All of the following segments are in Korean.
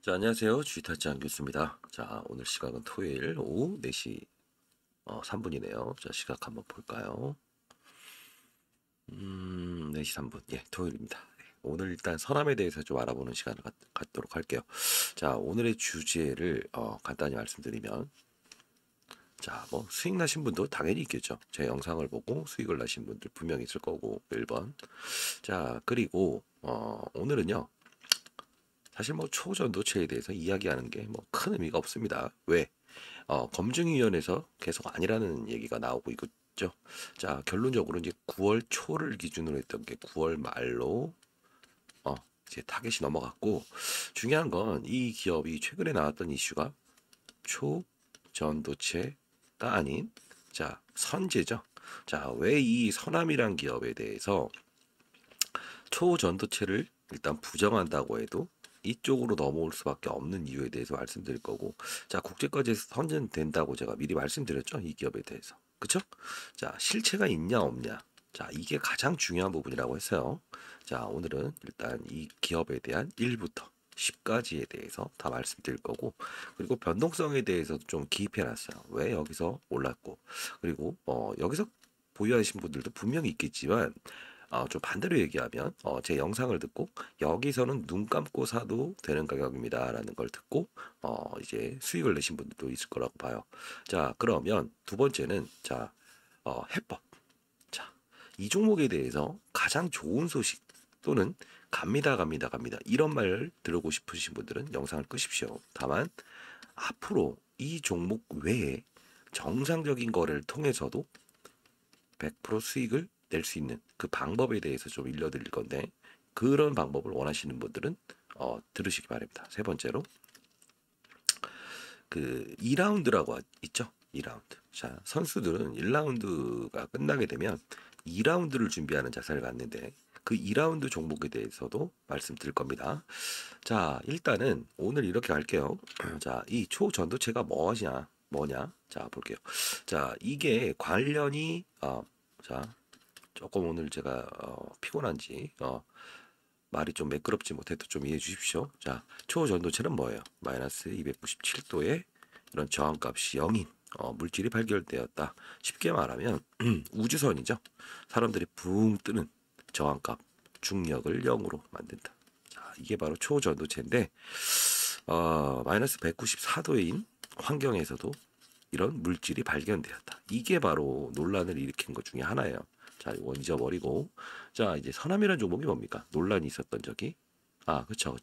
자, 안녕하세요. 주식타짜 교수입니다. 자, 오늘 시각은 토요일 오후 4시 3분이네요. 자, 시각 한번 볼까요? 4시 3분. 예, 토요일입니다. 네, 오늘 일단 선암에 대해서 좀 알아보는 시간을 갖도록 할게요. 자, 오늘의 주제를 간단히 말씀드리면, 자, 뭐 수익 나신 분도 당연히 있겠죠. 제 영상을 보고 수익을 나신 분들 분명히 있을 거고, 1번. 자, 그리고 오늘은요. 사실 뭐 초전도체에 대해서 이야기하는 게 뭐 큰 의미가 없습니다. 왜? 검증위원회에서 계속 아니라는 얘기가 나오고 있죠. 자, 결론적으로 이제 9월 초를 기준으로 했던 게 9월 말로 이제 타겟이 넘어갔고, 중요한 건 이 기업이 최근에 나왔던 이슈가 초전도체가 아닌 자, 선제죠. 자, 왜 이 선암이란 기업에 대해서 초전도체를 일단 부정한다고 해도 이쪽으로 넘어올 수밖에 없는 이유에 대해서 말씀드릴 거고, 자, 국제까지 선전된다고 제가 미리 말씀드렸죠, 이 기업에 대해서. 그쵸? 자, 실체가 있냐 없냐, 자, 이게 가장 중요한 부분이라고 했어요. 자, 오늘은 일단 이 기업에 대한 1부터 10까지에 대해서 다 말씀드릴 거고, 그리고 변동성에 대해서도 좀 기입해 놨어요. 왜 여기서 올랐고, 그리고 여기서 보유하신 분들도 분명히 있겠지만, 좀 반대로 얘기하면 제 영상을 듣고 여기서는 눈 감고 사도 되는 가격입니다라는 걸 듣고 이제 수익을 내신 분들도 있을 거라고 봐요. 자, 그러면 두 번째는 자, 해법. 자, 이 종목에 대해서 가장 좋은 소식 또는 갑니다 이런 말 들으고 싶으신 분들은 영상을 끄십시오. 다만 앞으로 이 종목 외에 정상적인 거래를 통해서도 100% 수익을 낼 수 있는 그 방법에 대해서 좀 일러드릴 건데, 그런 방법을 원하시는 분들은 들으시기 바랍니다. 세 번째로 그 2라운드라고 있죠. 2라운드. 자, 선수들은 1라운드가 끝나게 되면 2라운드를 준비하는 자세를 갖는데, 그 2라운드 종목에 대해서도 말씀드릴 겁니다. 자, 일단은 오늘 이렇게 할게요. 자, 이 초전도체가 뭐냐? 자, 볼게요. 자, 이게 관련이 자, 조금 오늘 제가 피곤한지 말이 좀 매끄럽지 못해도 좀 이해해 주십시오. 자, 초전도체는 뭐예요? 마이너스 297도의 이런 저항값이 0인 물질이 발견되었다. 쉽게 말하면 우주선이죠. 사람들이 붕 뜨는 저항값, 중력을 0으로 만든다. 자, 이게 바로 초전도체인데 마이너스 194도인 환경에서도 이런 물질이 발견되었다. 이게 바로 논란을 일으킨 것 중에 하나예요. 자, 이건 잊어버리고, 자, 이제 선암이라는 종목이 뭡니까? 논란이 있었던 적이, 그쵸.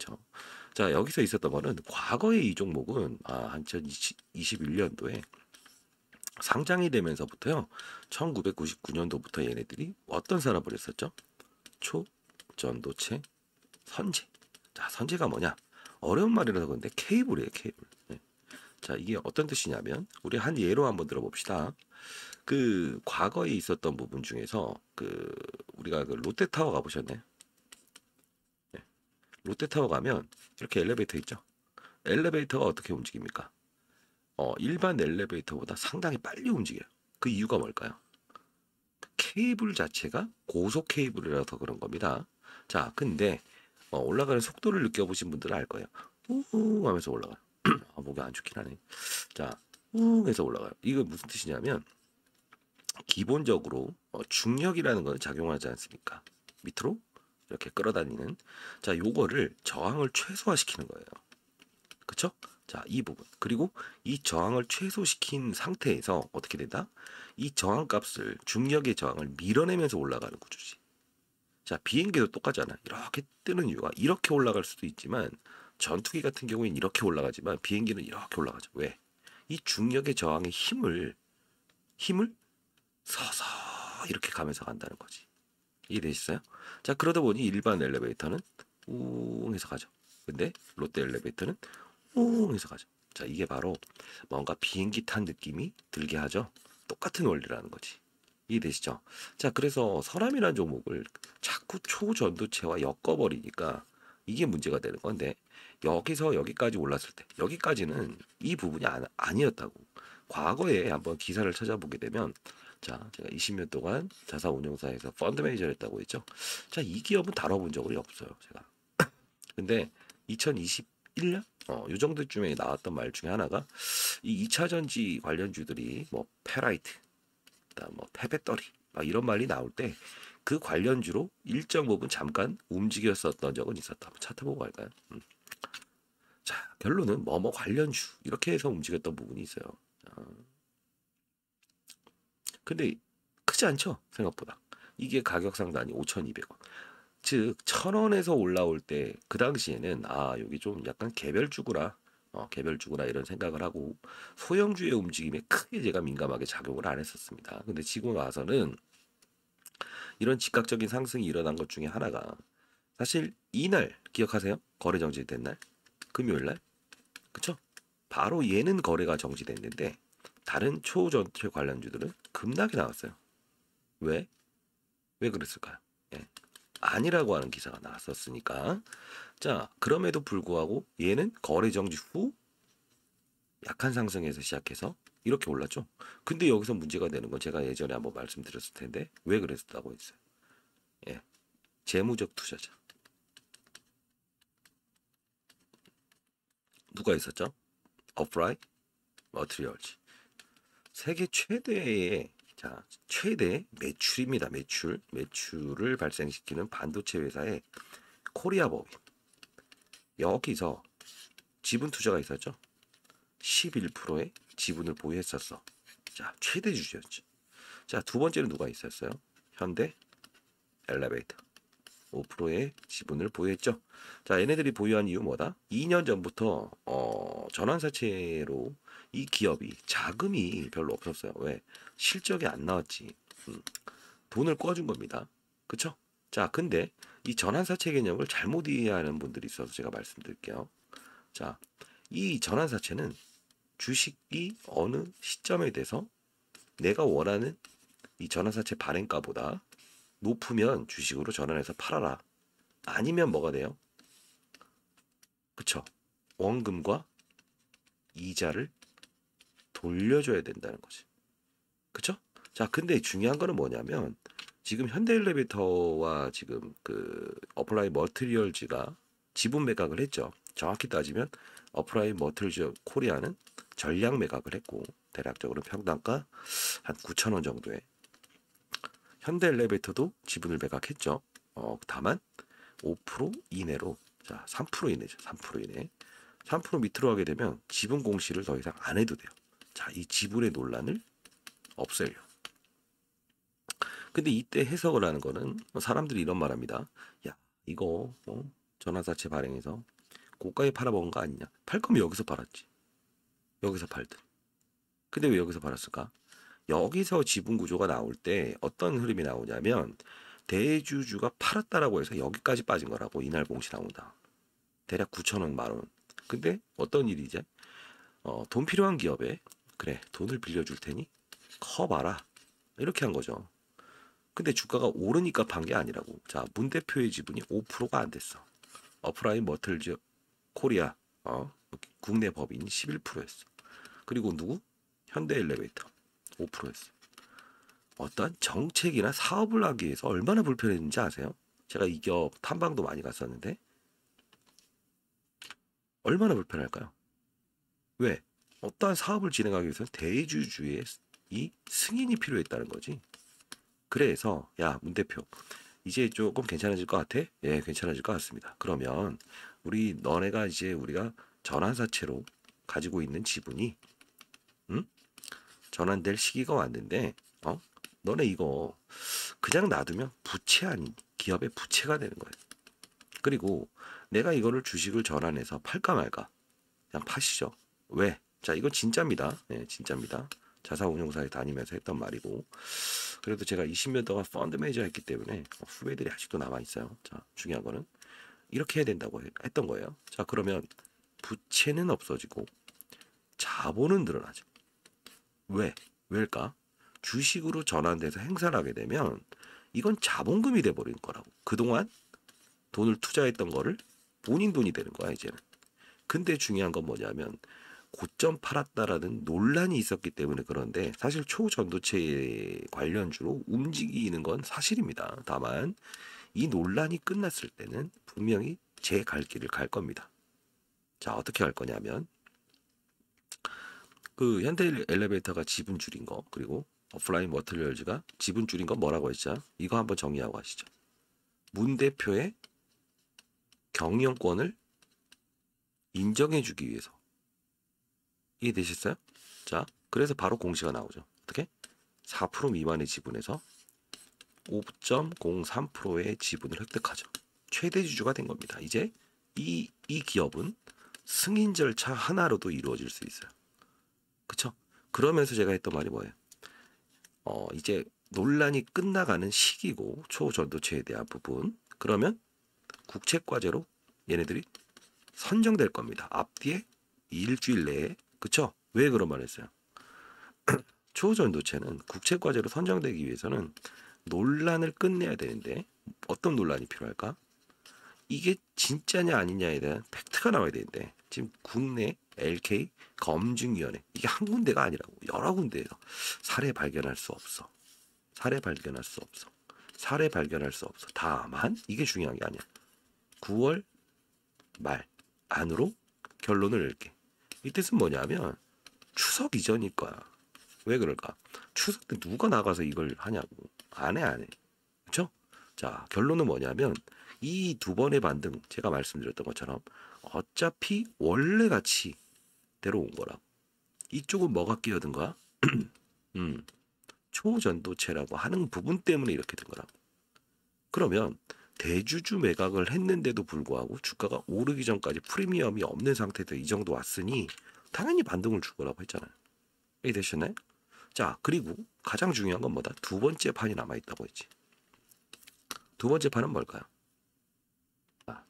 자, 여기서 있었던 거는 과거에 이 종목은 한 2021년도에 상장이 되면서부터요, 1999년도부터 얘네들이 어떤 산업을 했었죠? 초전도체 선제. 자, 선제가 뭐냐? 어려운 말이라서 그런데 케이블이에요, 케이블. 네. 자, 이게 어떤 뜻이냐면, 우리 한 예로 한번 들어봅시다. 그 과거에 있었던 부분 중에서 그 우리가 그 롯데타워 가보셨나요? 네. 롯데타워 가면 이렇게 엘리베이터 있죠. 엘리베이터가 어떻게 움직입니까? 일반 엘리베이터보다 상당히 빨리 움직여요. 그 이유가 뭘까요? 케이블 자체가 고속 케이블이라서 그런 겁니다. 자, 근데 올라가는 속도를 느껴보신 분들은 알 거예요. 우웅 하면서 올라가요. 목이 안 좋긴 하네. 자, 우웅 해서 올라가요. 이거 무슨 뜻이냐면, 기본적으로 중력이라는 건 작용하지 않습니까? 밑으로 이렇게 끌어다니는, 자, 요거를 저항을 최소화시키는 거예요. 그쵸? 자, 이 부분. 그리고 이 저항을 최소시킨 상태에서 어떻게 된다? 이 저항 값을, 중력의 저항을 밀어내면서 올라가는 구조지. 자, 비행기도 똑같잖아. 이렇게 뜨는 이유가, 이렇게 올라갈 수도 있지만 전투기 같은 경우에는 이렇게 올라가지만 비행기는 이렇게 올라가죠. 왜? 이 중력의 저항의 힘을 서서 이렇게 가면서 간다는 거지. 이해되시어요? 자, 그러다 보니 일반 엘리베이터는 웅 해서 가죠. 근데 롯데 엘리베이터는 웅 해서 가죠. 자, 이게 바로 뭔가 비행기 탄 느낌이 들게 하죠. 똑같은 원리라는 거지. 이해되시죠? 자, 그래서 서람이라는 종목을 자꾸 초전도체와 엮어버리니까 이게 문제가 되는 건데, 여기서 여기까지 올랐을 때, 여기까지는 이 부분이 아니었다고. 과거에 한번 기사를 찾아보게 되면, 자, 제가 20년 동안 자사운용사에서 펀드 매니저를 했다고 했죠. 자, 이 기업은 다뤄본 적이 없어요, 제가. 근데 2021년? 요 정도쯤에 나왔던 말 중에 하나가 이 2차 전지 관련주들이 뭐 페라이트, 그다음 뭐 페배터리 막 이런 말이 나올 때 그 관련주로 일정 부분 잠깐 움직였었던 적은 있었다. 한번 차트 보고 갈까요? 자, 결론은 뭐뭐 관련주 이렇게 해서 움직였던 부분이 있어요. 어, 근데 크지 않죠? 생각보다. 이게 가격 상단이 5,200원. 즉 1,000원에서 올라올 때 그 당시에는 여기 좀 약간 개별주구나. 개별주구나 이런 생각을 하고 소형주의 움직임에 크게 제가 민감하게 작용을 안 했었습니다. 근데 지금 와서는 이런 즉각적인 상승이 일어난 것 중에 하나가 사실 이날 기억하세요? 거래 정지된 날? 금요일 날? 그쵸? 바로 얘는 거래가 정지됐는데 다른 초전체 관련주들은 급락이 나왔어요. 왜? 왜 그랬을까요? 예. 아니라고 하는 기사가 나왔었으니까. 자, 그럼에도 불구하고 얘는 거래 정지 후 약한 상승에서 시작해서 이렇게 올랐죠. 근데 여기서 문제가 되는 건 제가 예전에 한번 말씀드렸을 텐데 왜 그랬다고 했어요. 예. 재무적 투자자. 누가 있었죠? 어프라이 머티리얼즈. 세계 최대의 최대 매출입니다. 매출을 발생시키는 반도체 회사의 코리아법인. 여기서 지분 투자가 있었죠. 11%의 지분을 보유했었어. 자, 최대 주주였죠. 자, 두 번째는 누가 있었어요? 현대 엘리베이터. 5%의 지분을 보유했죠. 자, 얘네들이 보유한 이유 뭐다? 2년 전부터 전환사채로 이 기업이 자금이 별로 없었어요. 왜? 실적이 안 나왔지. 돈을 꿔준 겁니다. 그쵸? 자, 근데 이 전환사채 개념을 잘못 이해하는 분들이 있어서 제가 말씀드릴게요. 자, 이 전환사채는 주식이 어느 시점에 돼서 내가 원하는 이 전환사채 발행가보다 높으면 주식으로 전환해서 팔아라. 아니면 뭐가 돼요? 그쵸? 원금과 이자를 돌려줘야 된다는 거지. 그쵸? 자, 근데 중요한 거는 뭐냐면 지금 현대엘리베이터와 지금 그 어플라이 머티리얼즈가 지분 매각을 했죠. 정확히 따지면 어플라이 머티리얼즈 코리아는 전량 매각을 했고 대략적으로 평당가 한 9,000원 정도에 현대엘리베이터도 지분을 매각했죠. 다만 5% 이내로 자 3% 이내죠. 3% 이내. 3% 밑으로 하게 되면 지분 공시를 더 이상 안 해도 돼요. 자, 이 지분의 논란을 없애려. 근데 이때 해석을 하는 거는 사람들이 이런 말합니다. 야, 이거 전환사채 발행해서 고가에 팔아먹은 거 아니냐? 팔 거면 여기서 팔았지. 여기서 팔든. 근데 왜 여기서 팔았을까? 여기서 지분 구조가 나올 때 어떤 흐름이 나오냐면 대주주가 팔았다라고 해서 여기까지 빠진 거라고 이날 공시 나온다. 대략 9,000원, 만 원. 근데 어떤 일이지? 돈 필요한 기업에 그래 돈을 빌려줄 테니 커봐라 이렇게 한 거죠. 근데 주가가 오르니까 판 게 아니라고. 자, 문 대표의 지분이 5%가 안 됐어. 어프라인 머틀즈 코리아 국내 법인이 11%였어. 그리고 누구? 현대엘리베이터 5%였어. 어떤 정책이나 사업을 하기 위해서 얼마나 불편했는지 아세요? 제가 이 기업 탐방도 많이 갔었는데 얼마나 불편할까요? 왜? 어떠한 사업을 진행하기 위해서 대주주의 이 승인이 필요했다는 거지. 그래서 야, 문 대표 이제 조금 괜찮아질 것 같아? 예, 괜찮아질 것 같습니다. 그러면 너네가 이제 우리가 전환사채로 가지고 있는 지분이 전환될 시기가 왔는데 너네 이거 그냥 놔두면 부채 아닌 기업의 부채가 되는 거예요. 그리고 내가 이거를 주식을 전환해서 팔까 말까 그냥 파시죠. 왜? 자, 이건 진짜입니다. 네, 진짜입니다. 자사운용사에 다니면서 했던 말이고 그래도 제가 20년 동안 펀드 매니저 했기 때문에 후배들이 아직도 남아있어요. 자, 중요한 거는 이렇게 해야 된다고 했던 거예요. 자, 그러면 부채는 없어지고 자본은 늘어나죠. 왜? 왜일까? 주식으로 전환돼서 행사를 하게 되면 이건 자본금이 돼버린 거라고. 그동안 돈을 투자했던 거를 본인 돈이 되는 거야 이제는. 근데 중요한 건 뭐냐면 고점 팔았다라는 논란이 있었기 때문에 그런데 사실 초전도체 관련주로 움직이는 건 사실입니다. 다만 이 논란이 끝났을 때는 분명히 제 갈 길을 갈 겁니다. 자, 어떻게 할 거냐면 그 현대 엘리베이터가 지분 줄인 거, 그리고 오프라인 머티리얼즈가 지분 줄인 거 뭐라고 했죠? 이거 한번 정리하고 가시죠. 문 대표의 경영권을 인정해주기 위해서. 이해되셨어요? 자, 그래서 바로 공시가 나오죠. 어떻게? 4% 미만의 지분에서 5.03%의 지분을 획득하죠. 최대 주주가 된 겁니다. 이제 이 기업은 승인 절차 하나로도 이루어질 수 있어요. 그쵸? 그러면서 제가 했던 말이 뭐예요? 이제 논란이 끝나가는 시기고, 초전도체에 대한 부분. 그러면 국책과제로 얘네들이 선정될 겁니다. 앞뒤에 일주일 내에. 그쵸? 왜 그런 말 했어요? 초전도체는 국책과제로 선정되기 위해서는 논란을 끝내야 되는데, 어떤 논란이 필요할까? 이게 진짜냐 아니냐에 대한 팩트가 나와야 되는데, 지금 국내 LK 검증위원회, 이게 한 군데가 아니라고 여러 군데에서 사례 발견할 수 없어. 사례 발견할 수 없어. 사례 발견할 수 없어. 다만 이게 중요한 게 아니야. 9월 말 안으로 결론을 낼게. 이 뜻은 뭐냐면 추석 이전일 거야. 왜 그럴까? 추석 때 누가 나가서 이걸 하냐고. 안 해. 그렇죠? 자, 결론은 뭐냐면 이 두 번의 반등, 제가 말씀드렸던 것처럼 어차피 원래 가치대로 온 거라고. 이쪽은 뭐가 끼어든 거야? 초전도체라고 하는 부분 때문에 이렇게 된 거라고. 그러면 대주주 매각을 했는데도 불구하고 주가가 오르기 전까지 프리미엄이 없는 상태에서 이 정도 왔으니 당연히 반등을 줄 거라고 했잖아요. 이해되셨나요? 자, 그리고 가장 중요한 건 뭐다? 두 번째 판이 남아있다고 했지. 두 번째 판은 뭘까요?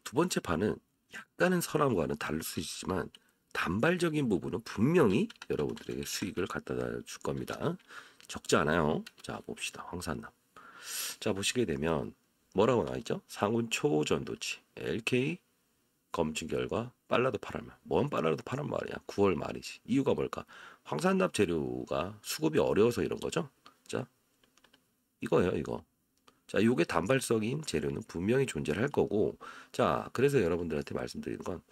두 번째 판은 약간은 선함과는 다를 수 있지만 단발적인 부분은 분명히 여러분들에게 수익을 갖다 줄 겁니다. 적지 않아요. 자, 봅시다. 황산납. 자, 보시게 되면 뭐라고 나와있죠? 상훈 초전도체 LK 검증 결과 빨라도 8월 말. 뭔 빨라도 8월 말이야. 9월 말이지. 이유가 뭘까? 황산납 재료가 수급이 어려워서 이런 거죠. 자, 이거예요, 이거. 자, 요게 단발성인 재료는 분명히 존재할 거고, 자, 그래서 여러분들한테 말씀드리는 건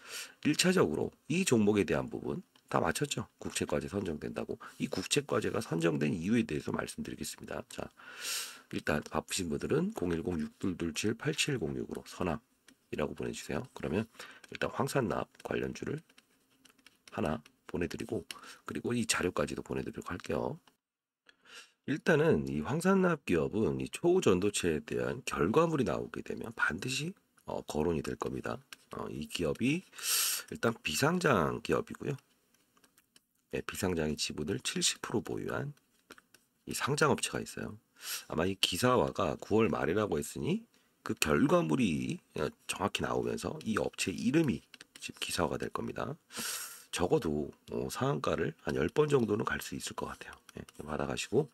1차적으로 이 종목에 대한 부분 다 맞췄죠? 국책과제 선정된다고. 이 국책과제가 선정된 이유에 대해서 말씀드리겠습니다. 자, 일단 바쁘신 분들은 010-6227-8706으로 선압이라고 보내주세요. 그러면 일단 황산납 관련주를 하나 보내드리고, 그리고 이 자료까지도 보내드리도록 할게요. 일단은 이 황산납 기업은 이 초전도체에 대한 결과물이 나오게 되면 반드시 거론이 될 겁니다. 이 기업이 일단 비상장 기업이고요. 네, 비상장의 지분을 70% 보유한 이 상장업체가 있어요. 아마 이 기사화가 9월 말이라고 했으니 그 결과물이 정확히 나오면서 이 업체 이름이 지금 기사화가 될 겁니다. 적어도 상한가를 한 10번 정도는 갈 수 있을 것 같아요. 예, 받아가시고,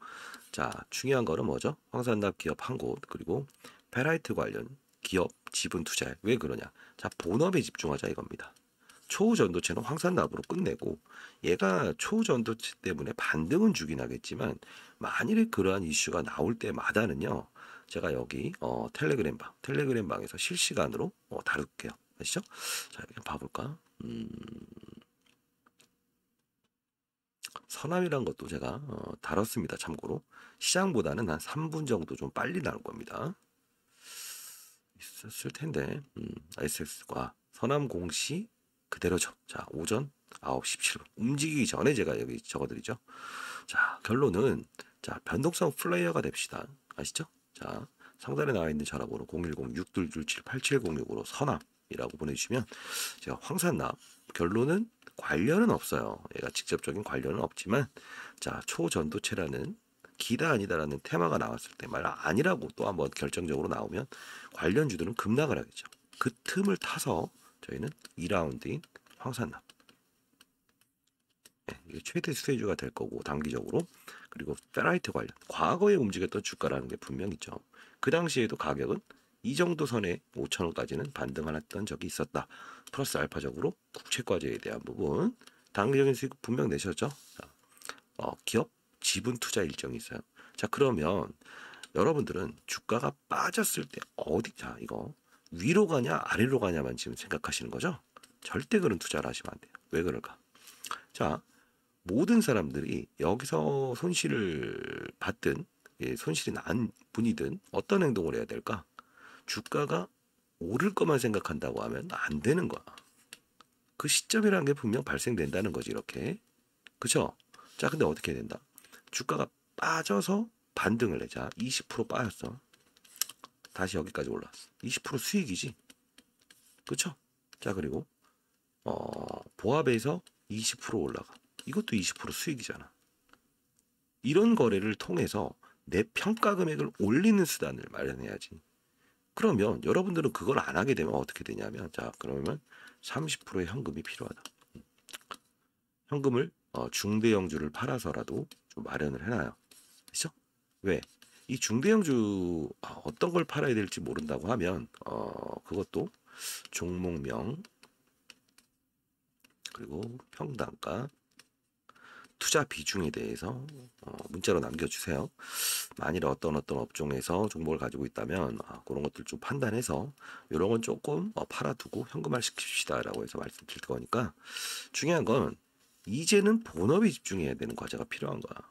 자, 중요한 거는 뭐죠? 황산납 기업 한 곳, 그리고 페라이트 관련 기업 지분 투자에 왜 그러냐? 자, 본업에 집중하자 이겁니다. 초전도체는 황산납으로 끝내고, 얘가 초전도체 때문에 반등은 주긴 하겠지만 만일에 그러한 이슈가 나올 때마다는요, 제가 여기 텔레그램방에서 실시간으로 다룰게요. 아시죠? 자, 여기 봐볼까? 선암이란 것도 제가 다뤘습니다. 참고로 시장보다는 한 3분 정도 좀 빨리 나올 겁니다. 있었을 텐데 SX과 선암 공시 그대로죠. 자, 오전 9시 17분 움직이기 전에 제가 여기 적어드리죠. 자, 결론은 자, 변동성 플레이어가 됩시다. 아시죠? 자, 상단에 나와 있는 전화번호 010-6227-8706으로 선암이라고 보내주시면 제가 황산납 결론은 관련은 없어요. 얘가 직접적인 관련은 없지만 자, 초전도체라는 기다 아니다라는 테마가 나왔을 때 말 아니라고 또 한번 결정적으로 나오면 관련주들은 급락을 하겠죠. 그 틈을 타서 저희는 2라운드인 황산납, 네, 이게 최대 수혜주가 될 거고 단기적으로. 그리고 페라이트 관련 과거에 움직였던 주가라는 게 분명 있죠. 그 당시에도 가격은 이 정도 선에 5,000원까지는 반등했던 적이 있었다. 플러스 알파적으로 국채과제에 대한 부분 단기적인 수익 분명 내셨죠. 자, 기업 지분 투자 일정이 있어요. 자, 그러면 여러분들은 주가가 빠졌을 때 어디, 자, 이거 위로 가냐 아래로 가냐만 지금 생각하시는 거죠? 절대 그런 투자를 하시면 안 돼요. 왜 그럴까? 자, 모든 사람들이 여기서 손실을 받든 손실이 난 분이든 어떤 행동을 해야 될까? 주가가 오를 것만 생각한다고 하면 안 되는 거야. 그 시점이라는 게 분명 발생된다는 거지, 이렇게. 그쵸? 자, 근데 어떻게 된다? 주가가 빠져서 반등을 내. 자, 20% 빠졌어. 다시 여기까지 올라왔어. 20% 수익이지. 그쵸? 자, 그리고 보합에서 20% 올라가. 이것도 20% 수익이잖아. 이런 거래를 통해서 내 평가 금액을 올리는 수단을 마련해야지. 그러면 여러분들은 그걸 안 하게 되면 어떻게 되냐면, 자, 그러면 30%의 현금이 필요하다. 현금을 중대형주를 팔아서라도 좀 마련을 해놔요. 그렇죠? 왜? 이 중대형주 어떤 걸 팔아야 될지 모른다고 하면 그것도 종목명 그리고 평단가 투자 비중에 대해서 문자로 남겨주세요. 만일 어떤 업종에서 종목을 가지고 있다면 그런 것들 좀 판단해서 이런 건 조금 팔아두고 현금화 시킵시다라고 해서 말씀드릴 거니까 중요한 건 이제는 본업에 집중해야 되는 과제가 필요한 거야.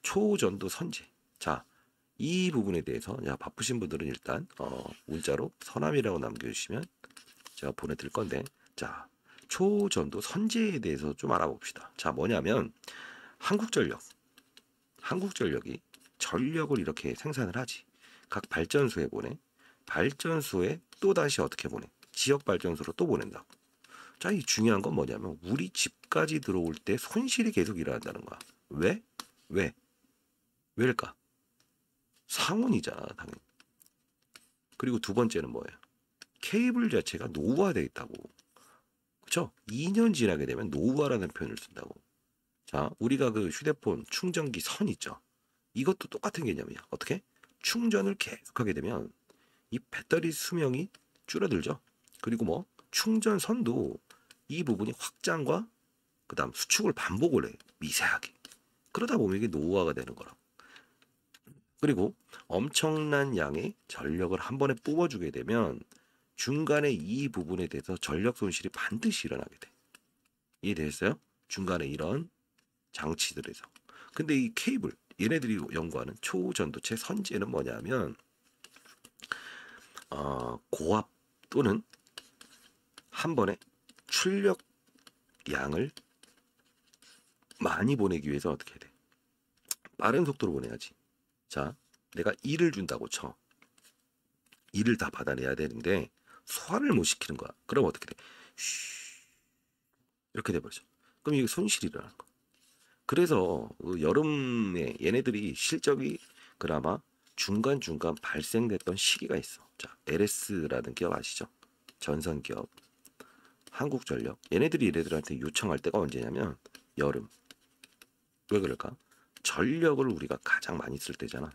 초전도 선제. 자, 이 부분에 대해서 바쁘신 분들은 일단 문자로 서남이라고 남겨주시면 제가 보내드릴 건데, 자, 초전도 선제에 대해서 좀 알아봅시다. 자, 뭐냐면 한국전력이 전력을 이렇게 생산을 하지. 각 발전소에 보내. 발전소에 또 다시 어떻게 보내? 지역 발전소로 또 보낸다고. 자, 이 중요한 건 뭐냐면 우리 집까지 들어올 때 손실이 계속 일어난다는 거야. 왜? 왜? 왜일까? 상온이잖아, 당연히. 그리고 두 번째는 뭐예요? 케이블 자체가 노후화되어 있다고. 그쵸? 2년 지나게 되면 노후화라는 표현을 쓴다고. 자, 우리가 그 휴대폰 충전기 선 있죠? 이것도 똑같은 개념이야. 어떻게? 충전을 계속하게 되면 이 배터리 수명이 줄어들죠. 그리고 뭐 충전선도 이 부분이 확장과 그다음 수축을 반복을 해. 미세하게. 그러다 보면 이게 노후화가 되는 거라. 그리고 엄청난 양의 전력을 한 번에 뽑아주게 되면 중간에 이 부분에 대해서 전력 손실이 반드시 일어나게 돼. 이해됐어요? 중간에 이런 장치들에서. 근데 이 케이블, 얘네들이 연구하는 초전도체 선제는 뭐냐면 고압 또는 한 번에 출력 양을 많이 보내기 위해서 어떻게 해야 돼? 빠른 속도로 보내야지. 자, 내가 1을 준다고 쳐. 1을 다 받아내야 되는데 소화를 못 시키는 거야. 그럼 어떻게 돼? 이렇게 돼버리죠. 그럼 이게 손실이 일어나는 거야. 그래서 여름에 얘네들이 실적이 그나마 중간중간 발생됐던 시기가 있어. 자, LS라는 기업 아시죠? 전선 기업. 한국전력. 얘네들한테 요청할 때가 언제냐면 여름. 왜 그럴까? 전력을 우리가 가장 많이 쓸 때잖아.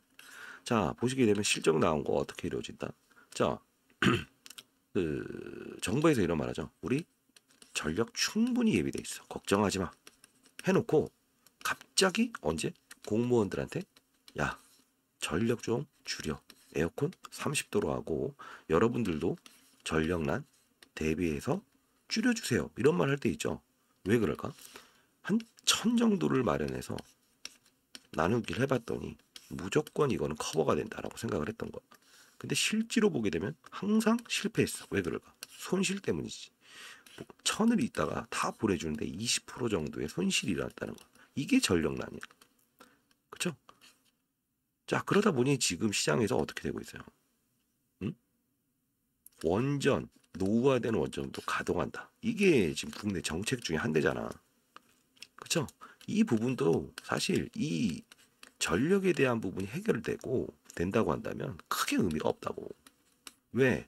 자, 보시게 되면 실적 나온 거 어떻게 이루어진다? 자, 그 정부에서 이런 말하죠. 우리 전력 충분히 예비돼 있어. 걱정하지 마. 해놓고 갑자기 언제 공무원들한테 야, 전력 좀 줄여. 에어컨 30도로 하고 여러분들도 전력난 대비해서 줄여주세요. 이런 말 할 때 있죠. 왜 그럴까? 한 1000 정도를 마련해서 나누기를 해봤더니 무조건 이거는 커버가 된다라고 생각을 했던 거야. 근데 실제로 보게 되면 항상 실패했어. 왜 그럴까? 손실 때문이지. 1000을 있다가 다 보내주는데 20% 정도의 손실이 일어났다는 거야. 이게 전력난이야. 그쵸? 자, 그러다 보니 지금 시장에서 어떻게 되고 있어요? 응? 원전, 노후화된 원전도 가동한다. 이게 지금 국내 정책 중에 한 대잖아. 그쵸? 이 부분도 사실 이 전력에 대한 부분이 해결되고 된다고 한다면 크게 의미가 없다고. 왜?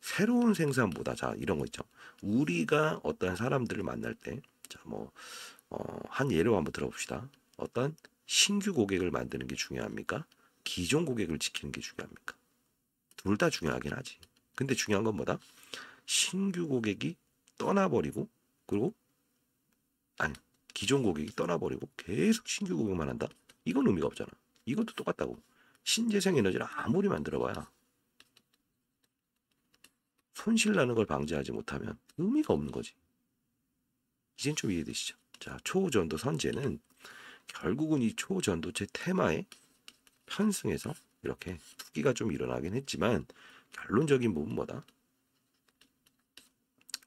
새로운 생산보다 자 이런 거 있죠. 우리가 어떤 사람들을 만날 때 자 뭐 한 예로 한번 들어봅시다. 어떤 신규 고객을 만드는 게 중요합니까? 기존 고객을 지키는 게 중요합니까? 둘 다 중요하긴 하지. 근데 중요한 건 뭐다? 신규 고객이 떠나버리고 그리고 아니 기존 고객이 떠나버리고 계속 신규 고객만 한다? 이건 의미가 없잖아. 이것도 똑같다고. 신재생 에너지를 아무리 만들어봐야 손실 나는 걸 방지하지 못하면 의미가 없는 거지. 이젠 좀 이해되시죠? 자, 초전도 선제는 결국은 이 초전도체 테마에 편승해서 이렇게 투기가 좀 일어나긴 했지만 결론적인 부분 뭐다?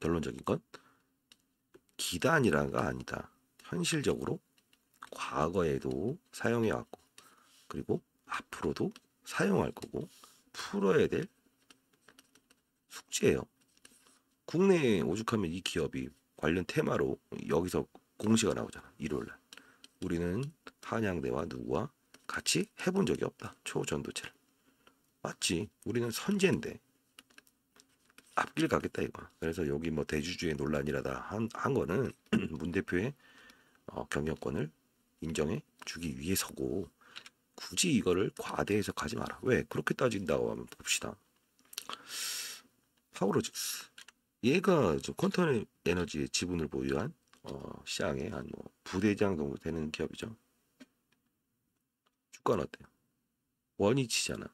결론적인 건 기단이라가 아니다. 현실적으로 과거에도 사용해 왔고 그리고 앞으로도 사용할 거고 풀어야 될 숙제예요. 국내에 오죽하면 이 기업이 관련 테마로 여기서 공시가 나오잖아. 일요일날. 우리는 한양대와 누구와 같이 해본 적이 없다. 초전도체를. 맞지. 우리는 선제인데 앞길 가겠다 이거. 그래서 여기 뭐 대주주의 논란이라다 한 거는 문 대표의 경영권을 인정해 주기 위해서고 굳이 이거를 과대해서 가지 마라. 왜? 그렇게 따진다고 하면 봅시다. 파워로직스. 얘가 저 퀀텀 에너지의 지분을 보유한 시장의 한 뭐 부대장 정도 되는 기업이죠. 주가는 어때요? 원위치잖아.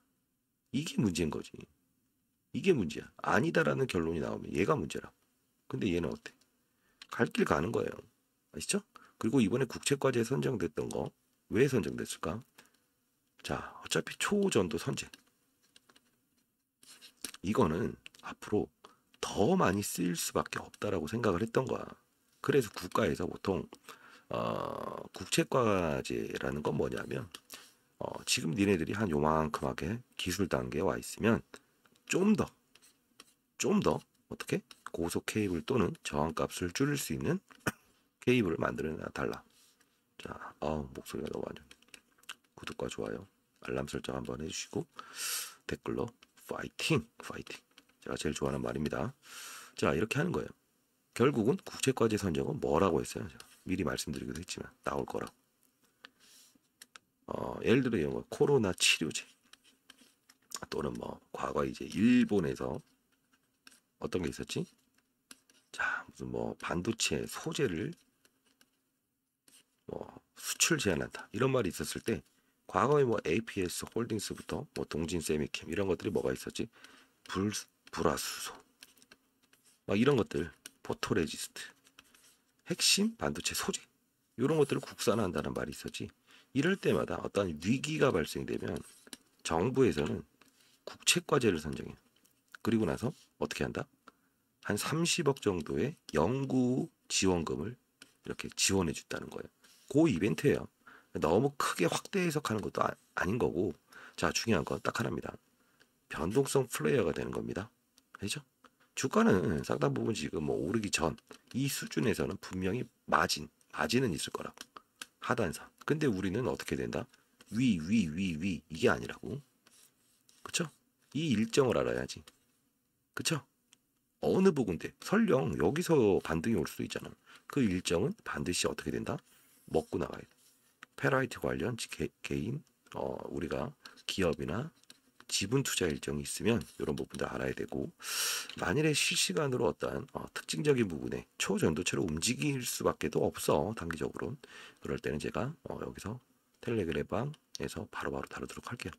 이게 문제인 거지. 이게 문제야. 아니다라는 결론이 나오면 얘가 문제라. 근데 얘는 어때? 갈 길 가는 거예요. 아시죠? 그리고 이번에 국책과제에 선정됐던 거 왜 선정됐을까? 자, 어차피 초전도 선제. 이거는 앞으로 더 많이 쓰일 수밖에 없다라고 생각을 했던 거야. 그래서 국가에서 보통 국책과제라는 건 뭐냐면 지금 니네들이 한 요만큼하게 기술 단계에 와 있으면 좀 더 어떻게 고속 케이블 또는 저항값을 줄일 수 있는 케이블을 만들어 달라. 자, 목소리가 너무 안 좋네. 구독과 좋아요, 알람 설정 한번 해주시고 댓글로 파이팅, 파이팅. 제가 제일 좋아하는 말입니다. 자, 이렇게 하는 거예요. 결국은 국책과제 선정은 뭐라고 했어요? 제가 미리 말씀드리기도 했지만 나올 거라고. 예를 들어 이런 거 코로나 치료제 또는 뭐 과거 이제 일본에서 어떤 게 있었지? 자, 무슨 뭐 반도체 소재를 뭐 수출 제한한다 이런 말이 있었을 때 과거에 뭐 APS 홀딩스부터 뭐 동진 세미캠 이런 것들이 뭐가 있었지? 불화수소 막 이런 것들, 포토레지스트, 핵심 반도체 소재 이런 것들을 국산화한다는 말이 있었지. 이럴 때마다 어떤 위기가 발생되면 정부에서는 국책과제를 선정해요. 그리고 나서 어떻게 한다? 한 30억 정도의 연구 지원금을 이렇게 지원해 줬다는 거예요. 그 이벤트예요. 너무 크게 확대 해석하는 것도 아닌 거고. 자, 중요한 건 딱 하나입니다. 변동성 플레이어가 되는 겁니다. 알죠? 주가는 상당 부분 지금 뭐 오르기 전 이 수준에서는 분명히 마진은 있을 거라고. 하단선. 근데 우리는 어떻게 된다? 위 이게 아니라고. 그쵸? 이 일정을 알아야지. 그쵸? 어느 부분대 설령 여기서 반등이 올 수도 있잖아. 그 일정은 반드시 어떻게 된다? 먹고 나가야 돼. 페라이트 관련 개인 우리가 기업이나 지분 투자 일정이 있으면 이런 부분들 알아야 되고 만일에 실시간으로 어떤 특징적인 부분에 초전도체로 움직일 수밖에도 없어 단기적으로 그럴 때는 제가 여기서 텔레그램 방에서 바로바로 다루도록 할게요.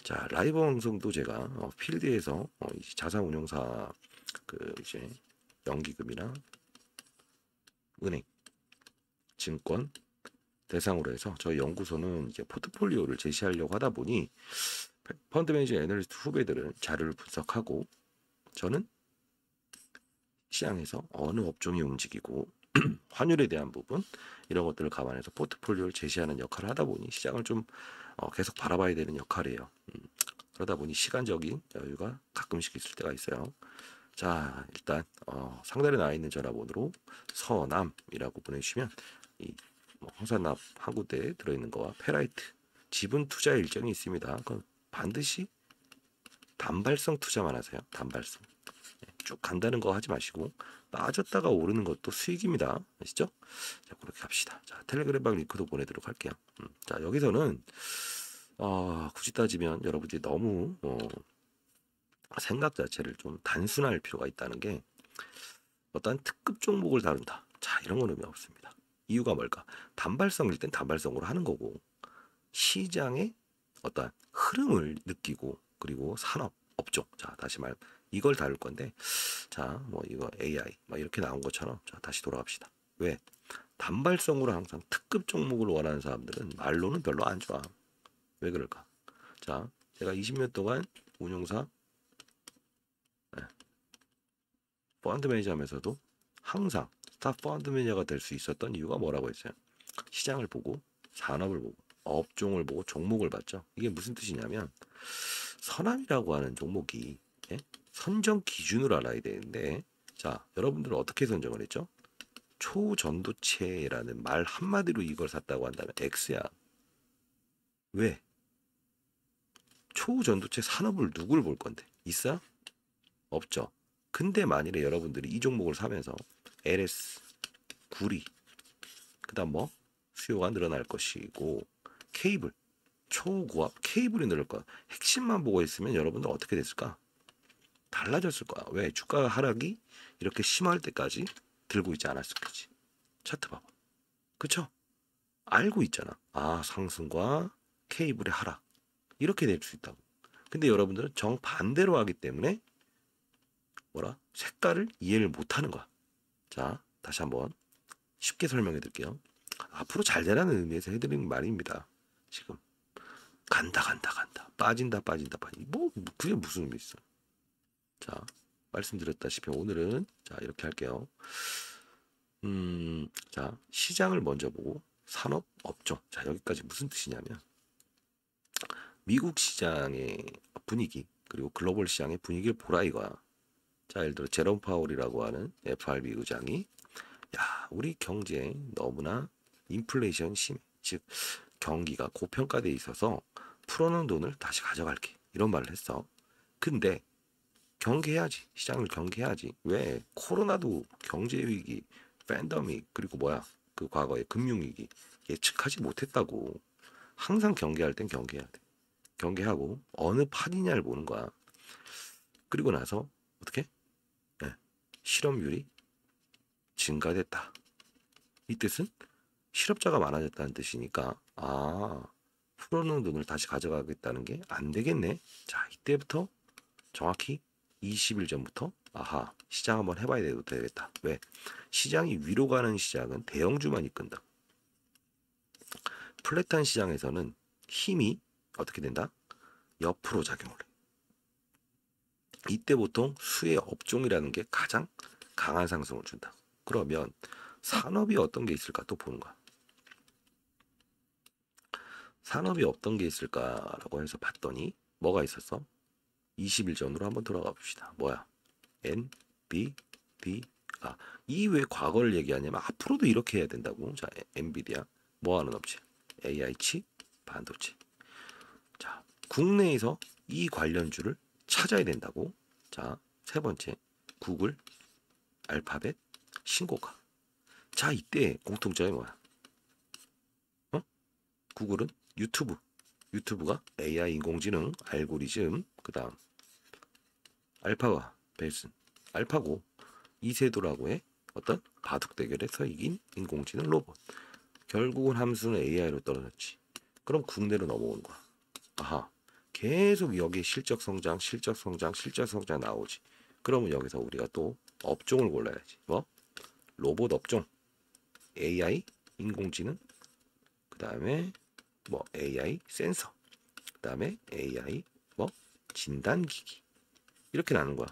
자, 라이브 방송도 제가 필드에서 자산운용사 그 이제 연기금이나 은행, 증권 대상으로 해서 저희 연구소는 이제 포트폴리오를 제시하려고 하다 보니 펀드 매니저 애널리스트 후배들은 자료를 분석하고 저는 시장에서 어느 업종이 움직이고 환율에 대한 부분 이런 것들을 감안해서 포트폴리오를 제시하는 역할을 하다 보니 시장을 좀 계속 바라봐야 되는 역할이에요. 그러다 보니 시간적인 여유가 가끔씩 있을 때가 있어요. 자, 일단 상단에 나와 있는 전화번호로 서남이라고 보내주시면 뭐 황산납 한 군데에 들어있는 거와 페라이트 지분 투자 일정이 있습니다. 그럼 반드시 단발성 투자만 하세요. 단발성. 쭉 간다는 거 하지 마시고 빠졌다가 오르는 것도 수익입니다. 아시죠? 자, 그렇게 갑시다. 자, 텔레그램 방 링크도 보내도록 할게요. 자, 여기서는 굳이 따지면 여러분들이 너무 생각 자체를 좀 단순할 필요가 있다는 게 어떤 특급 종목을 다룬다. 자, 이런 건 의미 없습니다. 이유가 뭘까? 단발성일 땐 단발성으로 하는 거고 시장의 어떤 흐름을 느끼고 그리고 산업, 업종. 자, 다시 이걸 다룰 건데 자, 뭐 이거 AI 막 이렇게 나온 것처럼 자, 다시 돌아갑시다. 왜? 단발성으로 항상 특급 종목을 원하는 사람들은 말로는 별로 안 좋아. 왜 그럴까? 자, 제가 20년 동안 운용사 네, 펀드 매니저 하면서도 항상 스타 펀드 매니저가 될 수 있었던 이유가 뭐라고 했어요? 시장을 보고 산업을 보고 업종을 보고 종목을 봤죠. 이게 무슨 뜻이냐면 선암이라고 하는 종목이 예? 선정 기준을 알아야 되는데 자 여러분들은 어떻게 선정을 했죠? 초전도체라는 말 한마디로 이걸 샀다고 한다면 X야. 왜? 초전도체 산업을 누굴 볼 건데? 있어? 없죠. 근데 만일에 여러분들이 이 종목을 사면서 LS, 구리, 그다음 뭐 수요가 늘어날 것이고 케이블, 초고압 케이블이 늘을 거야. 핵심만 보고 있으면 여러분들 어떻게 됐을까? 달라졌을 거야. 왜? 주가 하락이 이렇게 심할 때까지 들고 있지 않았을 거지. 차트 봐봐. 그쵸? 알고 있잖아. 아, 상승과 케이블의 하락. 이렇게 될 수 있다고. 근데 여러분들은 정반대로 하기 때문에 뭐라? 색깔을 이해를 못하는 거야. 자, 다시 한번 쉽게 설명해 드릴게요. 앞으로 잘 되라는 의미에서 해드리는 말입니다. 지금 간다 간다 간다 빠진다 빠진다 빠진다 뭐 그게 무슨 의미 있어? 자, 말씀드렸다시피 오늘은 자 이렇게 할게요. 자 시장을 먼저 보고 산업 업종 자 여기까지 무슨 뜻이냐면 미국 시장의 분위기 그리고 글로벌 시장의 분위기를 보라 이거야. 자 예를 들어 제롬 파월이라고 하는 FRB 의장이 야 우리 경제 너무나 인플레이션 심해 즉 경기가 고평가돼 있어서 풀어놓은 돈을 다시 가져갈게 이런 말을 했어. 근데 경계해야지. 시장을 경계해야지. 왜? 코로나도 경제 위기, 팬데믹 그리고 뭐야? 그 과거의 금융 위기 예측하지 못했다고. 항상 경계할 땐 경계해야 돼. 경계하고 어느 판이냐를 보는 거야. 그리고 나서 어떻게? 네. 실업률이 증가됐다. 이 뜻은 실업자가 많아졌다는 뜻이니까 아 풀어놓은 돈을 다시 가져가겠다는 게 안 되겠네. 자 이때부터 정확히 20일 전부터 아하 시장 한번 해봐야 되겠다. 왜? 시장이 위로 가는 시장은 대형주만 이끈다. 플랫한 시장에서는 힘이 어떻게 된다? 옆으로 작용을 해. 이때 보통 수혜 업종이라는 게 가장 강한 상승을 준다. 그러면 산업이 어떤 게 있을까 또 보는 거야. 산업이 어떤 게 있을까라고 해서 봤더니 뭐가 있었어? 20일 전으로 한번 돌아가 봅시다. 뭐야? N, B, D, 아, 이 왜 과거를 얘기하냐면 앞으로도 이렇게 해야 된다고. 자, 엔비디아 뭐 하는 업체? AI 칩 반도체. 자, 국내에서 이 관련주를 찾아야 된다고. 자, 세 번째 구글, 알파벳, 신고가. 자, 이때 공통점이 뭐야? 어? 구글은 유튜브. 유튜브가 AI 인공지능, 알고리즘, 그다음 알파가 벨슨, 알파고 이세돌하고의 어떤 바둑 대결에서 이긴 인공지능 로봇. 결국은 함수는 AI로 떨어졌지. 그럼 국내로 넘어오는 거야. 아하. 계속 여기에 실적 성장, 실적 성장, 실적 성장 나오지. 그러면 여기서 우리가 또 업종을 골라야지. 뭐? 로봇 업종, AI, 인공지능, 그 다음에 뭐 AI 센서, 그 다음에 AI 뭐 진단기기 이렇게 나눈 거야.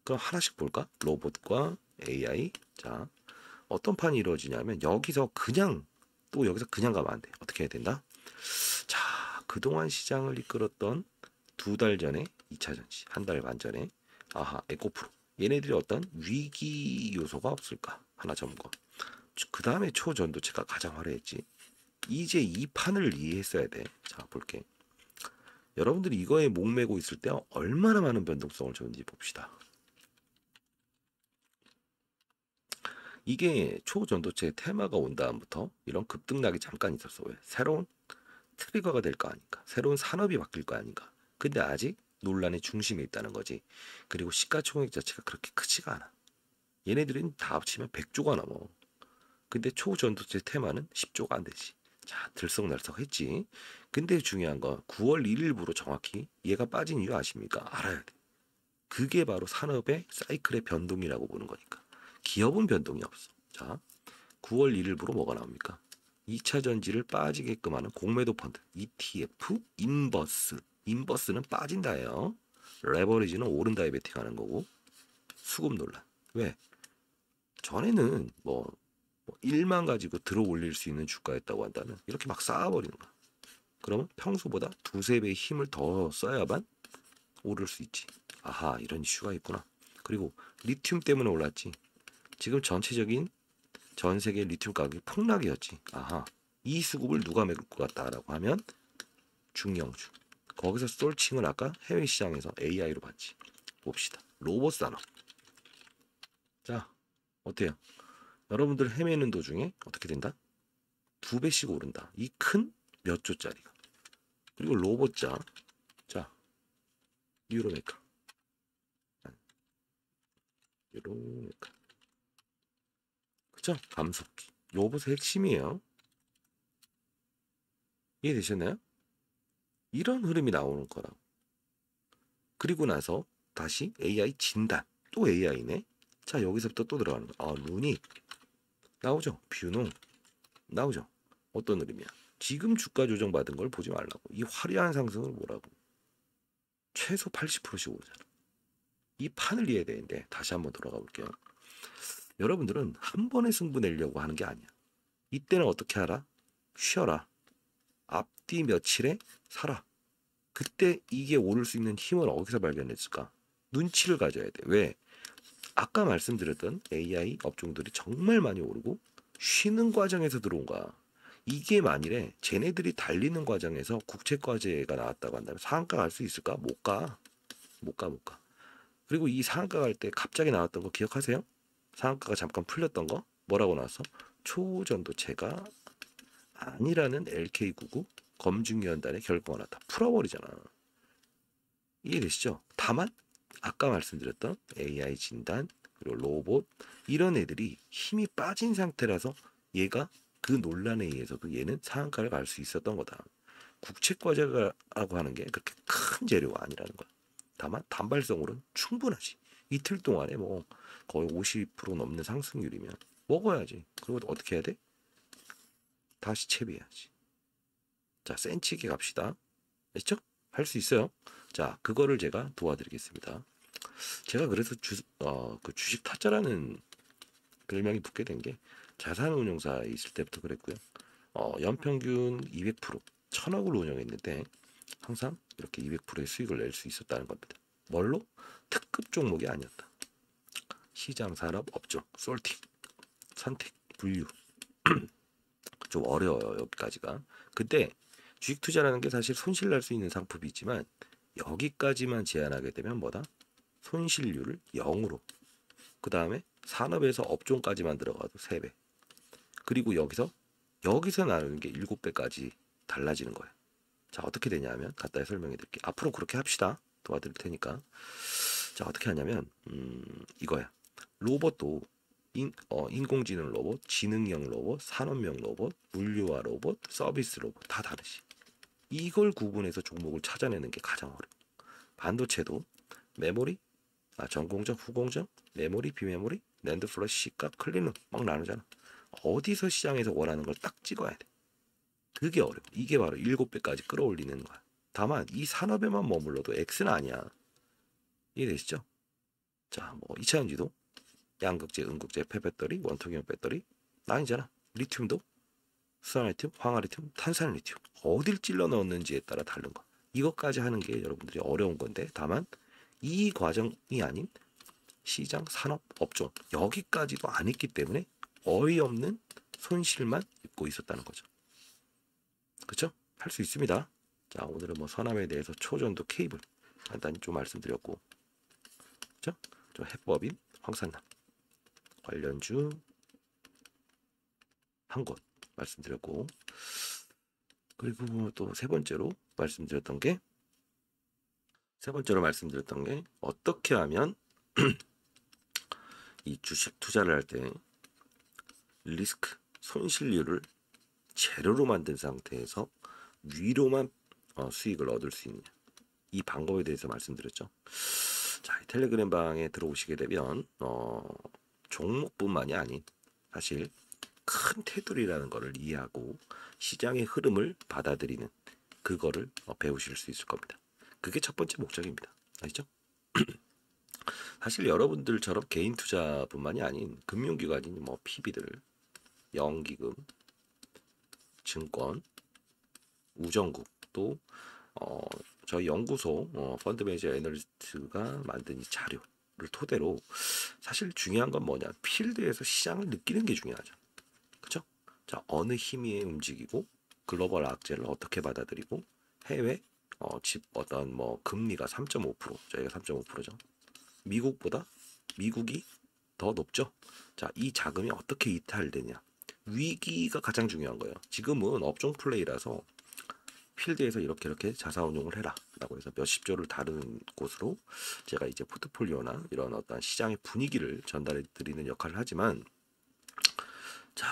그럼 하나씩 볼까? 로봇과 AI. 자, 어떤 판이 이루어지냐면 여기서 그냥 또 여기서 그냥 가면 안 돼. 어떻게 해야 된다? 자, 그동안 시장을 이끌었던 2달 전에 2차 전지, 한 달 반 전에 아하, 에코프로. 얘네들이 어떤 위기 요소가 없을까? 하나 점검. 그 다음에 초전도체가 가장 화려했지. 이제 이 판을 이해했어야 돼. 자, 볼게. 여러분들이 이거에 목매고 있을 때 얼마나 많은 변동성을 줬는지 봅시다. 이게 초전도체 테마가 온 다음부터 이런 급등락이 잠깐 있었어. 왜? 새로운 트리거가 될 거 아닌가. 새로운 산업이 바뀔 거 아닌가. 근데 아직 논란의 중심에 있다는 거지. 그리고 시가총액 자체가 그렇게 크지가 않아. 얘네들은 다 합치면 100조가 넘어. 근데 초전도체 테마는 10조가 안 되지. 자, 들썩날썩했지. 근데 중요한 건 9월 1일부로 정확히 얘가 빠진 이유 아십니까? 알아야 돼. 그게 바로 산업의 사이클의 변동이라고 보는 거니까. 기업은 변동이 없어. 자, 9월 1일부로 뭐가 나옵니까? 2차 전지를 빠지게끔 하는 공매도 펀드 ETF 인버스. 인버스는 빠진다예요. 레버리지는 오른다에 베팅하는 거고. 수급 논란. 왜? 전에는 뭐 1만 가지고 들어 올릴 수 있는 주가였다고 한다면 이렇게 막 쌓아버리는 거야. 그러면 평소보다 두세 배의 힘을 더 써야만 오를 수 있지. 아하, 이런 이슈가 있구나. 그리고 리튬 때문에 올랐지. 지금 전체적인 전 세계 리튬 가격이 폭락이었지. 아하, 이 수급을 누가 메꿀 것 같다라고 하면 중형주. 거기서 솔칭을 아까 해외 시장에서 AI로 봤지. 봅시다. 로봇 산업. 자, 어때요? 여러분들 헤매는 도중에 어떻게 된다? 2배씩 오른다. 이 큰 몇 조짜리가. 그리고 로봇자. 자, 유로메카. 유로메카. 그죠? 감속기. 로봇의 핵심이에요. 이해되셨나요? 이런 흐름이 나오는 거라고. 그리고 나서 다시 AI 진단. 또 AI네. 자, 여기서부터 또 들어가는 거. 아, 루닉. 나오죠? 뷰노. 나오죠? 어떤 흐름이야? 지금 주가 조정 받은 걸 보지 말라고. 이 화려한 상승을 보라고. 최소 80%씩 오르잖아. 이 판을 이해해야 되는데 다시 한번 돌아가 볼게요. 여러분들은 한 번에 승부 내려고 하는 게 아니야. 이때는 어떻게 하라? 쉬어라. 앞뒤 며칠에 사라. 그때 이게 오를 수 있는 힘을 어디서 발견했을까? 눈치를 가져야 돼. 왜? 아까 말씀드렸던 AI 업종들이 정말 많이 오르고 쉬는 과정에서 들어온 거야. 이게 만일에 쟤네들이 달리는 과정에서 국채과제가 나왔다고 한다면 상한가 갈 수 있을까? 못 가. 못 가, 못 가. 그리고 이 상한가 갈 때 갑자기 나왔던 거 기억하세요? 상한가가 잠깐 풀렸던 거? 뭐라고 나왔어? 초전도체가 아니라는 LK99 검증위원단의 결과가 나왔다. 풀어버리잖아. 이해되시죠? 다만 아까 말씀드렸던 AI 진단 그리고 로봇 이런 애들이 힘이 빠진 상태라서 얘가 그 논란에 의해서도 얘는 상한가를 갈 수 있었던 거다. 국채과제라고 하는 게 그렇게 큰 재료가 아니라는 거야. 다만 단발성으로는 충분하지. 이틀 동안에 뭐 거의 50% 넘는 상승률이면 먹어야지. 그리고 어떻게 해야 돼? 다시 채비해야지. 자, 센치게 갑시다. 됐죠? 할 수 있어요. 자, 그거를 제가 도와드리겠습니다. 제가 그래서 그 주식 타짜라는 별명이 붙게 된 게 자산운용사에 있을 때부터 그랬고요. 연평균 200% 1000억을 운영했는데 항상 이렇게 200%의 수익을 낼 수 있었다는 겁니다. 뭘로? 특급 종목이 아니었다. 시장, 산업, 업종, 솔팅, 선택, 분류. 좀 어려워요, 여기까지가. 근데 주식 투자라는 게 사실 손실 날 수 있는 상품이지만 여기까지만 제한하게 되면 뭐다? 손실률을 0으로. 그 다음에 산업에서 업종까지만 들어가도 3배. 그리고 여기서 나누는 게 7배까지 달라지는 거예요. 자, 어떻게 되냐면 간단히 설명해 드릴게요. 앞으로 그렇게 합시다. 도와드릴 테니까. 자, 어떻게 하냐면 이거야. 로봇도 인공지능 로봇, 지능형 로봇, 산업용 로봇, 물류화 로봇, 서비스 로봇 다 다르지. 이걸 구분해서 종목을 찾아내는 게 가장 어려워. 반도체도 메모리, 전공정, 후공정, 메모리, 비메모리, 낸드 플러시, C값, 클린룸 막 나누잖아. 어디서 시장에서 원하는 걸 딱 찍어야 돼. 그게 어려워. 이게 바로 7배까지 끌어올리는 거야. 다만 이 산업에만 머물러도 X는 아니야. 이해되시죠? 자, 뭐 2차전지도 양극재, 음극재, 폐배터리, 원통형 배터리 나뉘잖아. 리튬도 수산리튬, 황화리튬, 탄산리튬 어딜 찔러 넣었는지에 따라 다른 거. 이것까지 하는 게 여러분들이 어려운 건데 다만 이 과정이 아닌 시장, 산업, 업종 여기까지도 안 했기 때문에 어이없는 손실만 입고 있었다는 거죠. 그렇죠? 할 수 있습니다. 자, 오늘은 뭐 선암에 대해서 초전도 케이블 간단히 좀 말씀드렸고, 그렇죠? 좀 해법인 황산남 관련주 한 곳 말씀드렸고, 그리고 또 세 번째로 말씀드렸던 게 어떻게 하면 이 주식 투자를 할 때 리스크 손실률을 제로로 만든 상태에서 위로만 수익을 얻을 수 있느냐, 이 방법에 대해서 말씀드렸죠. 자, 텔레그램 방에 들어오시게 되면 종목뿐만이 아닌 사실 큰 테두리라는 것을 이해하고 시장의 흐름을 받아들이는 그거를 배우실 수 있을 겁니다. 그게 첫 번째 목적입니다. 아시죠? 사실 여러분들처럼 개인 투자뿐만이 아닌 금융기관인 뭐 PB들, 연기금, 증권, 우정국 또 어, 저희 연구소 펀드 매니저 애널리스트가 만든 이 자료를 토대로 사실 중요한 건 뭐냐? 필드에서 시장을 느끼는 게 중요하죠. 그렇죠? 자, 어느 힘이 움직이고 글로벌 악재를 어떻게 받아들이고 해외 집 어떤 뭐 금리가 3.5% 저희가 3.5%죠. 미국보다 미국이 더 높죠. 자, 이 자금이 어떻게 이탈되냐? 위기가 가장 중요한 거예요. 지금은 업종 플레이라서 필드에서 이렇게 자사운용을 해라라고 해서 몇십 조를 다루는 곳으로 제가 이제 포트폴리오나 이런 어떤 시장의 분위기를 전달해 드리는 역할을 하지만 자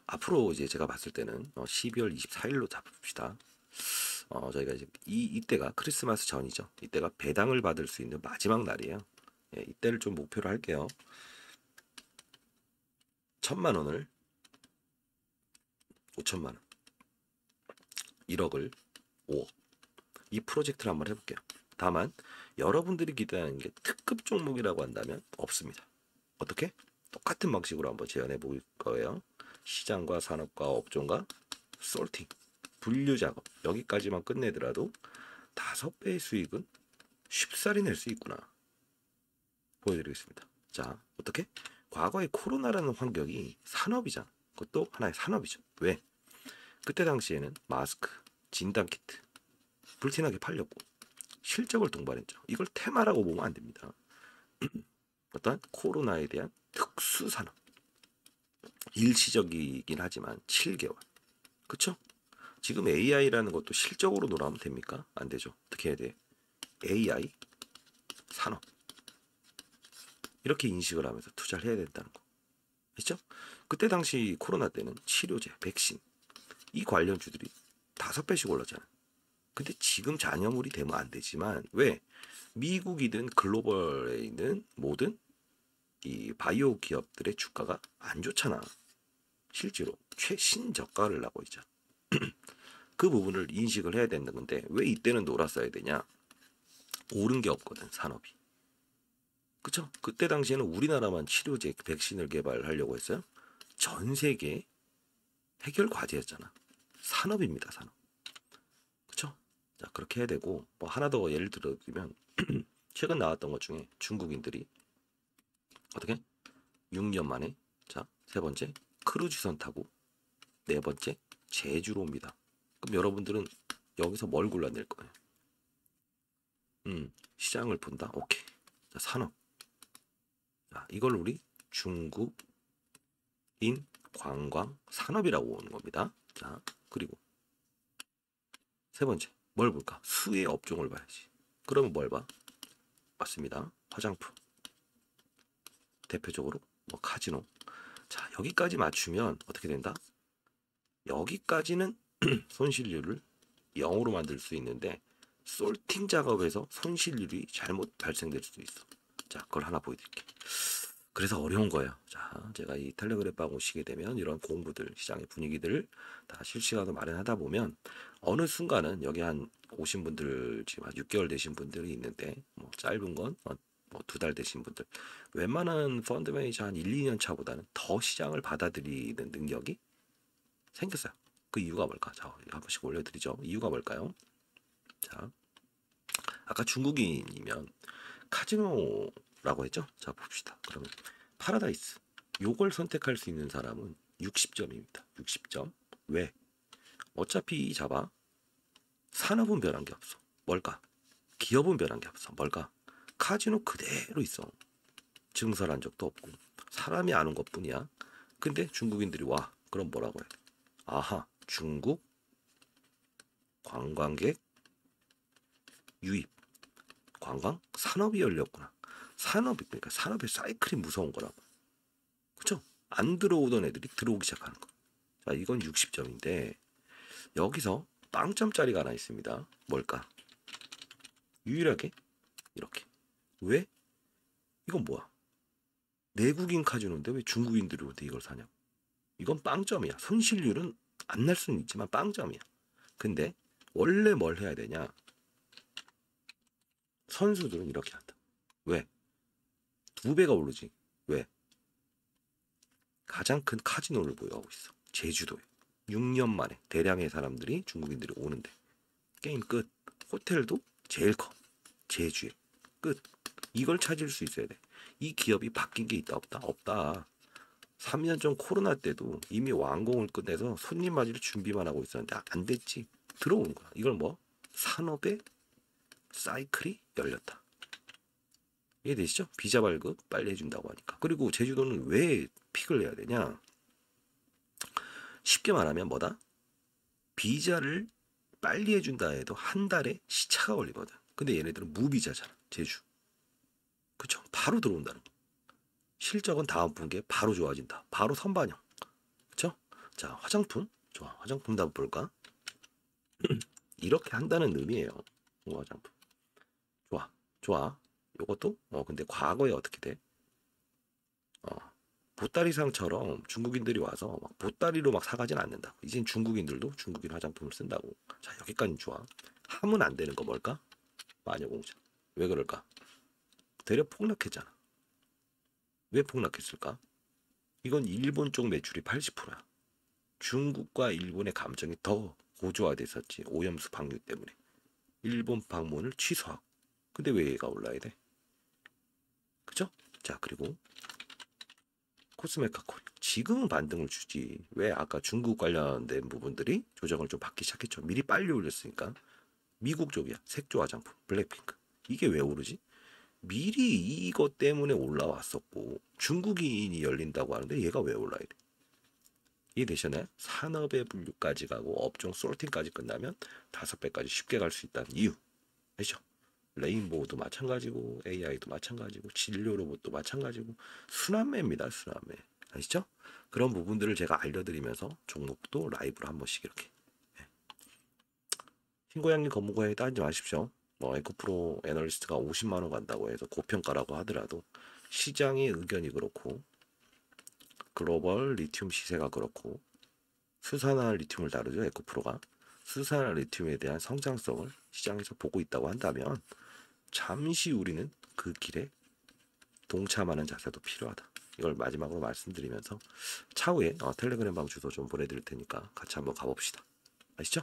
앞으로 이제 제가 봤을 때는 12월 24일로 잡읍시다. 저희가 이제 이때가 크리스마스 전이죠. 이때가 배당을 받을 수 있는 마지막 날이에요. 예, 이때를 좀 목표로 할게요. 1,000만 원을 5천만 원, 1억을 5억 이 프로젝트를 한번 해볼게요. 다만 여러분들이 기대하는 게 특급 종목이라고 한다면 없습니다. 어떻게? 똑같은 방식으로 한번 재현해 볼 거예요. 시장과 산업과 업종과 솔팅, 분류 작업 여기까지만 끝내더라도 5배의 수익은 쉽사리 낼 수 있구나 보여드리겠습니다. 자, 어떻게? 과거의 코로나라는 환경이 산업이잖아. 그것도 하나의 산업이죠. 왜? 그때 당시에는 마스크, 진단키트 불티나게 팔렸고 실적을 동반했죠. 이걸 테마라고 보면 안 됩니다. 어떤 코로나에 대한 특수 산업. 일시적이긴 하지만 7개월. 그쵸? 지금 AI라는 것도 실적으로 놀아면 됩니까? 안 되죠. 어떻게 해야 돼? AI 산업. 이렇게 인식을 하면서 투자를 해야 된다는 거. 그렇죠? 그때 당시 코로나 때는 치료제, 백신 이 관련주들이 5배씩 올랐잖아요. 근데 지금 잔여물이 되면 안 되지만 왜? 미국이든 글로벌에 있는 모든 이 바이오 기업들의 주가가 안 좋잖아. 실제로 최신저가를 나고 있죠. 그 부분을 인식을 해야 되는 건데 왜 이때는 놀았어야 되냐? 오른 게 없거든 산업이. 그쵸? 그때 당시에는 우리나라만 치료제, 백신을 개발하려고 했어요. 전 세계 해결 과제였잖아. 산업입니다, 산업. 그쵸? 자, 그렇게 해야 되고 뭐 하나 더 예를 들어드리면 최근 나왔던 것 중에 중국인들이 어떻게? 6년 만에 자, 세 번째 크루즈선 타고 네 번째 제주로 옵니다. 그럼 여러분들은 여기서 뭘 골라낼 거예요? 시장을 본다. 오케이. 자, 산업. 자, 이걸 우리 중국인 관광 산업이라고 하는 겁니다. 자, 그리고 세 번째 뭘 볼까? 수혜 업종을 봐야지. 그러면 뭘 봐? 맞습니다. 화장품. 대표적으로 뭐 카지노. 자, 여기까지 맞추면 어떻게 된다? 여기까지는 손실률을 0으로 만들 수 있는데 솔팅 작업에서 손실률이 잘못 발생될 수도 있어. 자, 그걸 하나 보여드릴게요. 그래서 어려운 거예요. 자, 제가 이 텔레그램 방 오시게 되면 이런 공부들, 시장의 분위기들을 다 실시간으로 마련하다 보면 어느 순간은 여기 한 오신 분들 지금 한 6개월 되신 분들이 있는데 뭐 짧은 건 뭐 2달 되신 분들 웬만한 펀드 매니저 한 1, 2년 차보다는 더 시장을 받아들이는 능력이 생겼어요. 그 이유가 뭘까? 자, 한 번씩 올려드리죠. 이유가 뭘까요? 자, 아까 중국인이면 카지노라고 했죠? 자, 봅시다. 그러면 파라다이스. 요걸 선택할 수 있는 사람은 60점입니다. 60점. 왜? 어차피 잡아. 산업은 변한 게 없어. 뭘까? 기업은 변한 게 없어. 뭘까? 카지노 그대로 있어. 증설한 적도 없고 사람이 아는 것뿐이야. 근데 중국인들이 와. 그럼 뭐라고 해? 아하, 중국 관광객 유입. 관광 산업이 열렸구나. 산업이 그러니까 산업의 사이클이 무서운 거라고. 그쵸? 안 들어오던 애들이 들어오기 시작하는 거. 자, 이건 60점인데 여기서 빵점짜리가 하나 있습니다. 뭘까? 유일하게 이렇게. 왜? 이건 뭐야? 내국인 카지노인데 왜 중국인들이 오는데 이걸 사냐고. 이건 빵점이야. 손실률은 안 날 수는 있지만 빵점이야. 근데 원래 뭘 해야 되냐? 선수들은 이렇게 한다. 왜? 2배가 오르지. 왜? 가장 큰 카지노를 보유하고 있어. 제주도에. 6년 만에 대량의 사람들이 중국인들이 오는데 게임 끝. 호텔도 제일 커. 제주에. 끝. 이걸 찾을 수 있어야 돼. 이 기업이 바뀐 게 있다 없다? 없다. 3년 전 코로나 때도 이미 완공을 끝내서 손님 맞이를 준비만 하고 있었는데 안 됐지. 들어오는 거야. 이걸 뭐? 산업의 사이클이 열렸다. 이해되시죠? 비자 발급 빨리 해준다고 하니까. 그리고 제주도는 왜 픽을 내야 되냐? 쉽게 말하면 뭐다? 비자를 빨리 해준다 해도 한 달에 시차가 걸리거든. 근데 얘네들은 무비자잖아. 제주. 그쵸? 바로 들어온다는 거. 실적은 다음 분기에 바로 좋아진다. 바로 선반영. 그쵸? 자, 화장품. 좋아. 화장품도 한번 볼까? 이렇게 한다는 의미예요. 화장품. 좋아. 좋아. 요것도 근데 과거에 어떻게 돼? 보따리상처럼 중국인들이 와서 막 보따리로 막 사가진 않는다. 이젠 중국인들도 중국인 화장품을 쓴다고. 자, 여기까지 좋아. 하면 안 되는 거 뭘까? 마녀공장. 왜 그럴까? 대략 폭락했잖아. 왜 폭락했을까? 이건 일본 쪽 매출이 80%야. 중국과 일본의 감정이 더 고조화됐었지. 오염수 방류 때문에. 일본 방문을 취소하고. 근데 왜 얘가 올라야 돼? 그죠? 자, 그리고 코스메카콜. 지금은 반등을 주지. 왜 아까 중국 관련된 부분들이 조정을 좀 받기 시작했죠. 미리 빨리 올렸으니까. 미국 쪽이야. 색조 화장품. 블랙핑크. 이게 왜 오르지? 미리 이것 때문에 올라왔었고 중국인이 열린다고 하는데 얘가 왜 올라야 돼? 이해되시나요? 산업의 분류까지 가고 업종 솔팅까지 끝나면 5배까지 쉽게 갈 수 있다는 이유. 아시죠? 레인보우도 마찬가지고 AI도 마찬가지고 진료 로봇도 마찬가지고 순환매입니다. 순환매. 아시죠? 그런 부분들을 제가 알려드리면서 종목도 라이브로 한 번씩 이렇게. 신고양이 검무고에 따지지 마십시오. 에코프로 애널리스트가 50만 원 간다고 해서 고평가라고 하더라도 시장의 의견이 그렇고 글로벌 리튬 시세가 그렇고 수산화 리튬을 다루죠. 에코프로가 수산화 리튬에 대한 성장성을 시장에서 보고 있다고 한다면 잠시 우리는 그 길에 동참하는 자세도 필요하다. 이걸 마지막으로 말씀드리면서 차후에 텔레그램 방 주소 좀 보내드릴 테니까 같이 한번 가봅시다. 아시죠?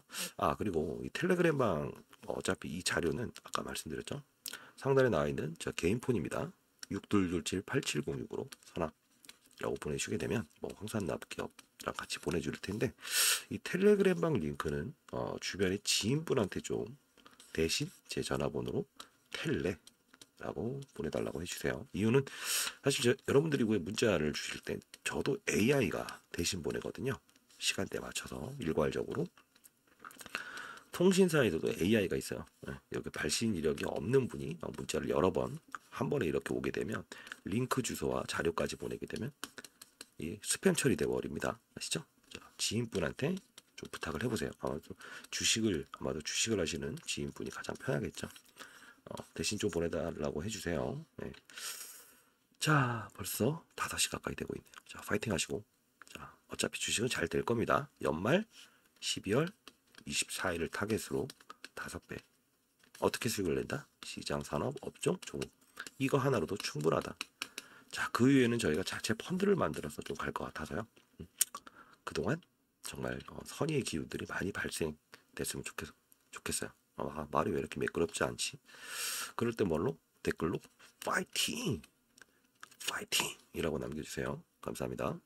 그리고 이 텔레그램 방 어차피 이 자료는 아까 말씀드렸죠? 상단에 나와 있는 저 개인 폰입니다. 6227-8706으로 선압이라고 보내주시게 되면 황산납기업랑 같이 보내줄 텐데 이 텔레그램 방 링크는 주변의 지인분한테 좀 대신 제 전화번호로 텔레라고 보내달라고 해주세요. 이유는 사실 여러분들이 문자를 주실 땐 저도 AI가 대신 보내거든요. 시간대에 맞춰서 일괄적으로. 통신사에서도 AI가 있어요. 여기 발신 이력이 없는 분이 문자를 여러 번 한 번에 이렇게 오게 되면 링크 주소와 자료까지 보내게 되면 이 스팸 처리돼 버립니다. 아시죠? 지인분한테 좀 부탁을 해보세요. 아마도 주식을 하시는 지인분이 가장 편하겠죠. 대신 좀 보내달라고 해주세요. 네. 자, 벌써 5시 가까이 되고 있네요. 자, 파이팅 하시고. 자, 어차피 주식은 잘 될 겁니다. 연말 12월 24일을 타겟으로 5배. 어떻게 수익을 낸다? 시장, 산업, 업종, 종목. 이거 하나로도 충분하다. 자, 그 이후에는 저희가 자체 펀드를 만들어서 좀 갈 것 같아서요. 그동안 정말 선의의 기후들이 많이 발생됐으면 좋겠어요. 말이 왜 이렇게 매끄럽지 않지? 그럴 때 뭘로? 댓글로 파이팅! 파이팅! 이라고 남겨주세요. 감사합니다.